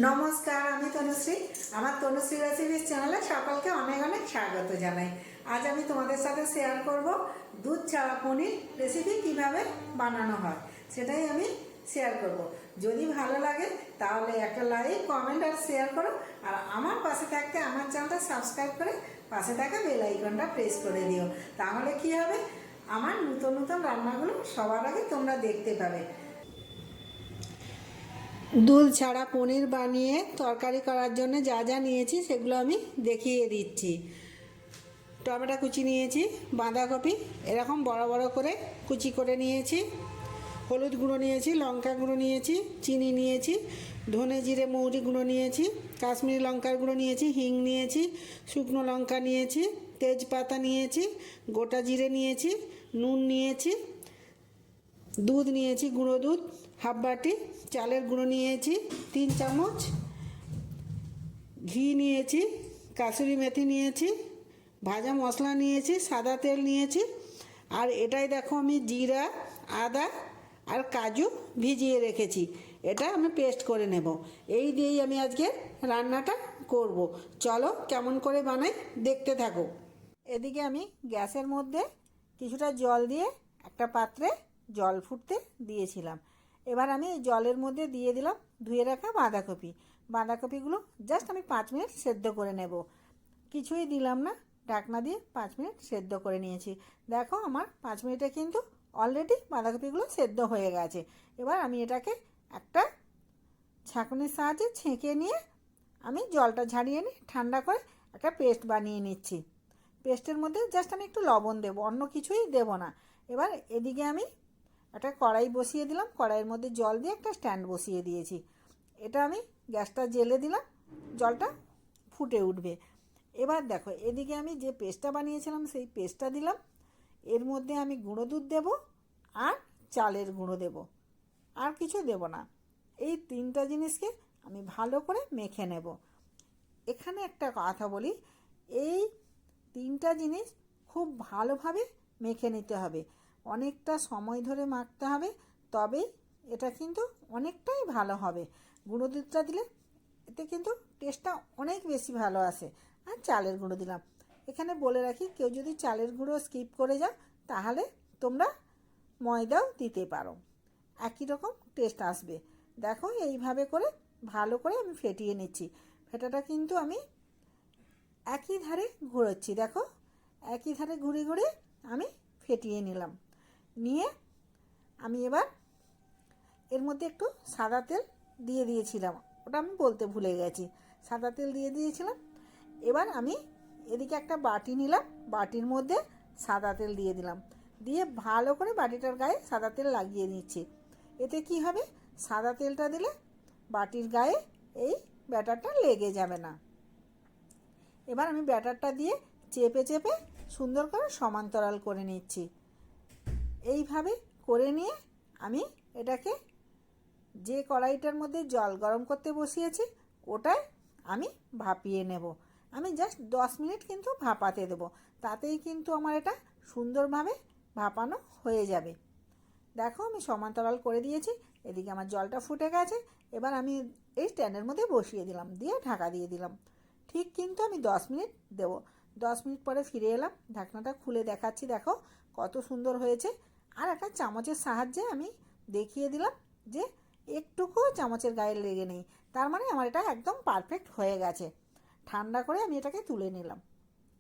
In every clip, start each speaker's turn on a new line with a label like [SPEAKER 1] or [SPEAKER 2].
[SPEAKER 1] নমস্কার, আমি তনুশ্রী। আমার তনুশ্রী রেসিপিস চ্যানেলে সকলকে অনেক অনেক স্বাগত জানাই। আজ আমি তোমাদের সাথে শেয়ার করব দুধ ছাড়া পনির রেসিপি কিভাবে বানানো হয়, সেটাই আমি শেয়ার করব। যদি ভালো লাগে তাহলে একটা লাইক, কমেন্ট আর শেয়ার করো। আর আমার পাশে থাকতে আমার চ্যানেলটা সাবস্ক্রাইব করে পাশে থাকা বেল আইকনটা প্রেস করে দিও। তাহলে কি হবে, আমার নতুন নতুন রান্নাগুলো সবার আগে তোমরা দেখতে পাবে। দুধ ছাড়া পনির বানিয়ে তরকারি করার জন্য যা যা নিয়েছি সেগুলো আমি দেখিয়ে দিচ্ছি। টমেটো কুচি নিয়েছি, বাঁধাকপি এরকম বড় বড় করে কুচি করে নিয়েছি, হলুদ গুঁড়ো নিয়েছি, লঙ্কা গুঁড়ো নিয়েছি, চিনি নিয়েছি, ধনে জিরে মৌরি গুঁড়ো নিয়েছি, কাশ্মীরি লঙ্কার গুঁড়ো নিয়েছি, হিং নিয়েছি, শুকনো লঙ্কা নিয়েছি, তেজপাতা নিয়েছি, গোটা জিরে নিয়েছি, নুন নিয়েছি, দুধ নিয়েছি, গুঁড়ো দুধ হাফ বাটি, চালের গুঁড়ো নিয়েছি 3 চামচ, ঘি নিয়েছি, কাসুরি মেথি নিয়েছি, ভাজা মশলা নিয়েছি, সাদা তেল নিয়েছি। আর এটাই দেখো আমি জিরা, আদা আর কাজু ভিজিয়ে রেখেছি, এটা আমি পেস্ট করে নেব। এই দিয়েই আমি আজকে রান্নাটা করব। চলো কেমন করে বানাই দেখতে থাকো। এদিকে আমি গ্যাসের মধ্যে কিছুটা জল দিয়ে একটা পাত্রে জল ফুটতে দিয়েছিলাম। এবার আমি জলের মধ্যে দিয়ে দিলাম ধুয়ে রাখা বাঁধাকপিগুলো জাস্ট আমি 5 মিনিট সেদ্ধ করে নেব। কিছুই দিলাম না, ঢাকনা দিয়ে 5 মিনিট সেদ্ধ করে নিয়েছি। দেখো আমার 5 মিনিটে কিন্তু অলরেডি বাঁধাকপিগুলো সেদ্ধ হয়ে গেছে। এবার আমি এটাকে একটা ছাঁকনির সাহায্যে ছেঁকে নিয়ে আমি জলটা ঝাড়িয়ে নিয়ে ঠান্ডা করে একটা পেস্ট বানিয়ে নিচ্ছি। পেস্টের মধ্যে জাস্ট আমি একটু লবণ দেবো, অন্য কিছুই দেব না। এবার এদিকে আমি একটা কড়াই বসিয়ে দিলাম, কড়াইয়ের মধ্যে জল দিয়ে একটা স্ট্যান্ড বসিয়ে দিয়েছি। এটা আমি গ্যাসটা জ্বেলে দিলাম, জলটা ফুটে উঠবে। এবার দেখো এদিকে আমি যে পেস্টটা বানিয়েছিলাম সেই পেস্টটা দিলাম, এর মধ্যে আমি গুঁড়ো দুধ দেব আর চালের গুঁড়ো দেব, আর কিছু দেব না। এই 3টা জিনিসকে আমি ভালো করে মেখে নেব। এখানে একটা কথা বলি, এই 3টা জিনিস খুব ভালোভাবে মেখে নিতে হবে, অনেকটা সময় ধরে মাখতে হবে, তবেই এটা কিন্তু অনেকটাই ভালো হবে। গুঁড়ো দুধটা দিলে এতে কিন্তু টেস্টটা অনেক বেশি ভালো আসে। আর চালের গুঁড়ো দিলাম। এখানে বলে রাখি, কেউ যদি চালের গুঁড়ো স্কিপ করে যাও তাহলে তোমরা ময়দাও দিতে পারো, একই রকম টেস্ট আসবে। দেখো এইভাবে করে ভালো করে আমি ফেটিয়ে নিচ্ছি। ফেটাটা কিন্তু আমি একই ধারে ঘোরাচ্ছি, দেখো একই ধারে ঘুরে ঘুরে আমি ফেটিয়ে নিলাম। নিয়ে আমি এবার এর মধ্যে একটু সাদা তেল দিয়ে দিয়েছিলাম, ওটা আমি বলতে ভুলে গেছি, সাদা তেল দিয়ে দিয়েছিলাম। এবার আমি এদিকে একটা বাটি নিলাম, বাটির মধ্যে সাদা তেল দিয়ে দিলাম, দিয়ে ভালো করে বাটিটার গায়ে সাদা তেল লাগিয়ে নিচ্ছি। এতে কি হবে, সাদা তেলটা দিলে বাটির গায়ে এই ব্যাটারটা লেগে যাবে না। এবার আমি ব্যাটারটা দিয়ে চেপে চেপে সুন্দর করে সমান্তরাল করে নিচ্ছি। এইভাবে করে নিয়ে আমি এটাকে যে কড়াইটার মধ্যে জল গরম করতে বসিয়েছি ওটায় আমি ভাপিয়ে নেব। আমি জাস্ট 10 মিনিট কিন্তু ভাপাতে দেবো, তাতেই কিন্তু আমার এটা সুন্দরভাবে ভাপানো হয়ে যাবে। দেখো আমি সমান্তরাল করে দিয়েছি, এদিকে আমার জলটা ফুটে গেছে। এবার আমি এই স্ট্যান্ডের মধ্যে বসিয়ে দিলাম, দিয়ে ঢাকা দিয়ে দিলাম। ঠিক কিন্তু আমি 10 মিনিট দেবো। 10 মিনিট পরে ফিরে এলাম, ঢাকনাটা খুলে দেখাচ্ছি, দেখো কত সুন্দর হয়েছে। আর একটা চামচের সাহায্যে আমি দেখিয়ে দিলাম যে একটুকু চামচের গায়ে লেগে নেই, তার মানে আমার এটা একদম পারফেক্ট হয়ে গেছে। ঠান্ডা করে আমি এটাকে তুলে নিলাম।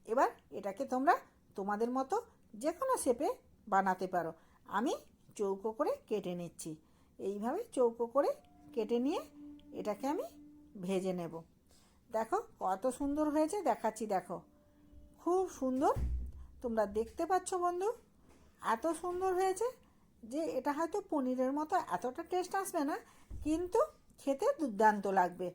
[SPEAKER 1] এবার এটাকে তোমরা তোমাদের মতো যে কোনো শেপে বানাতে পারো। আমি চৌকো করে কেটে নিচ্ছি, এইভাবে চৌকো করে কেটে নিয়ে এটাকে আমি ভেজে নেব। দেখো কত সুন্দর হয়েছে, দেখাচ্ছি দেখো খুব সুন্দর। তোমরা দেখতে পাচ্ছ বন্ধু, এত সুন্দর হয়েছে যে এটা হয়তো পনিরের মতো এতটা টেস্ট আসবে না, কিন্তু খেতে দুর্দান্ত লাগবে।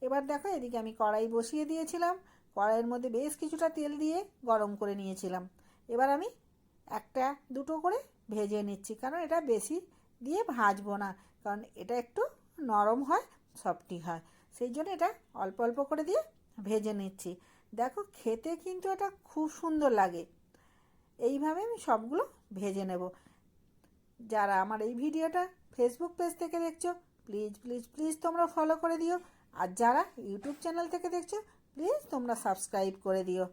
[SPEAKER 1] এবার দেখো এদিকে আমি কড়াই বসিয়ে দিয়েছিলাম, কড়াইয়ের মধ্যে বেশ কিছুটা তেল দিয়ে গরম করে নিয়েছিলাম। এবার আমি একটা দুটো করে ভেজে নিচ্ছি, কারণ এটা বেশি দিয়ে ভাজবো না, কারণ এটা একটু নরম হয়, সফটি হয়, সেই জন্য এটা অল্প অল্প করে দিয়ে ভেজে নিচ্ছি। দেখো খেতে কিন্তু এটা খুব সুন্দর লাগে। এইভাবে আমি সবগুলো ভেজে নেব। যারা আমার এই ভিডিওটা ফেসবুক পেজ থেকে দেখছো প্লিজ প্লিজ প্লিজ তোমরা ফলো করে দিও। আর যারা ইউটিউব চ্যানেল থেকে দেখছো প্লিজ তোমরা সাবস্ক্রাইব করে দিও,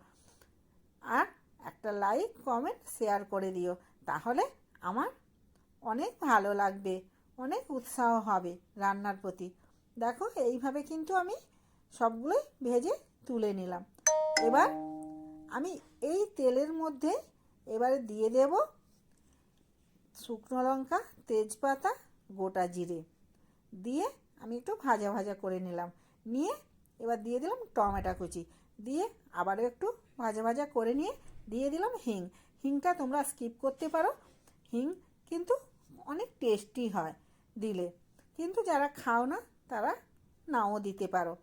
[SPEAKER 1] আর একটা লাইক কমেন্ট শেয়ার করে দিও। তাহলে আমার অনেক ভালো লাগবে, অনেক উৎসাহ হবে রান্নার প্রতি। দেখো এইভাবে কিন্তু আমি সবগুলোই ভেজে তুলে নিলাম। এবার আমি এই তেলের মধ্যে এবারে দিয়ে দেব শুকনো লঙ্কা, তেজপাতা, গোটা জিরে দিয়ে আমি একটু ভাজা ভাজা করে নিলাম। নিয়ে এবার দিয়ে দিলাম টমেটো কুচি, দিয়ে আবারও একটু ভাজা ভাজা করে নিয়ে দিয়ে দিলাম হিং। হিংটা তোমরা স্কিপ করতে পারো, হিং কিন্তু অনেক টেস্টি হয় দিলে, কিন্তু যারা খাও না তারা নাও দিতে পারো।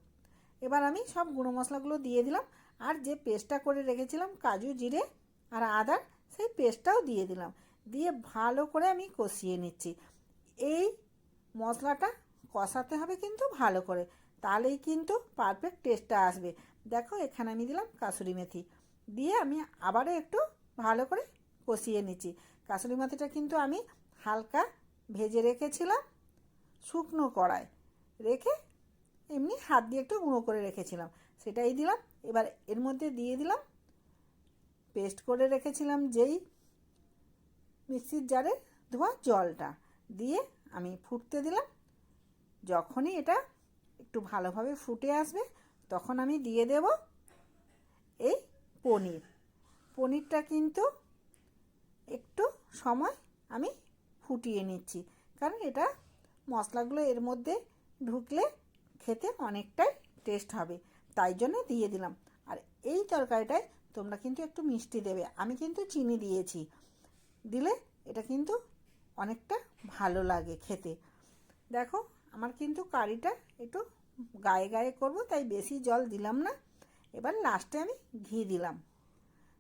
[SPEAKER 1] এবার আমি সব গুঁড়ো মশলাগুলো দিয়ে দিলাম, আর যে পেস্টটা করে রেখেছিলাম কাজু, জিরে আর আদার, সেই পেস্টটাও দিয়ে দিলাম। দিয়ে ভালো করে আমি কষিয়ে নিচ্ছি। এই মশলাটা কষাতে হবে কিন্তু ভালো করে, তাহলেই কিন্তু পারফেক্ট টেস্টটা আসবে। দেখো এখানে আমি দিলাম কাসুরি মেথি, দিয়ে আমি আবারও একটু ভালো করে কষিয়ে নিচ্ছি। কাসুরি মেথিটা কিন্তু আমি হালকা ভেজে রেখেছিলাম শুকনো কড়ায় রেখে, এমনি হাত দিয়ে একটু গুঁড়ো করে রেখেছিলাম, সেটাই দিলাম। এবার এর মধ্যে দিয়ে দিলাম পেস্ট করে রেখেছিলাম যেই মিক্সির জারে ধোয়া জলটা, দিয়ে আমি ফুটতে দিলাম। যখনই এটা একটু ভালোভাবে ফুটে আসবে তখন আমি দিয়ে দেব এই পনির। পনিরটা কিন্তু একটু সময় আমি ফুটিয়ে নিচ্ছি, কারণ এটা মশলাগুলো এর মধ্যে ঢুকলে খেতে অনেকটাই টেস্ট হবে, তাই জন্য দিয়ে দিলাম। আর এই তরকারিটায় তোমরা কিন্তু একটু মিষ্টি দেবে, আমি কিন্তু চিনি দিয়েছি, দিলে এটা কিন্তু অনেকটা ভালো লাগে খেতে। দেখো আমার কিন্তু কারিটা একটু গায়ে গায়ে করব, তাই বেশি জল দিলাম না। এবার লাস্টে আমি ঘি দিলাম।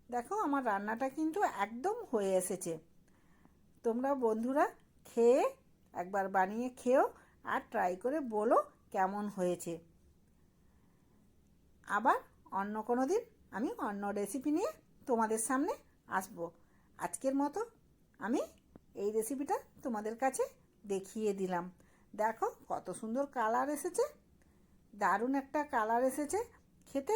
[SPEAKER 1] দেখো আমার রান্নাটা কিন্তু একদম হয়ে এসেছে। তোমরা বন্ধুরা খেয়ে একবার বানিয়ে খেও আর ট্রাই করে বলো কেমন হয়েছে। আবার অন্য কোনো দিন আমি অন্য রেসিপি নিয়ে তোমাদের সামনে আসবো। আজকের মতো আমি এই রেসিপিটা তোমাদের কাছে দেখিয়ে দিলাম। দেখো কত সুন্দর কালার এসেছে, দারুণ একটা কালার এসেছে, খেতে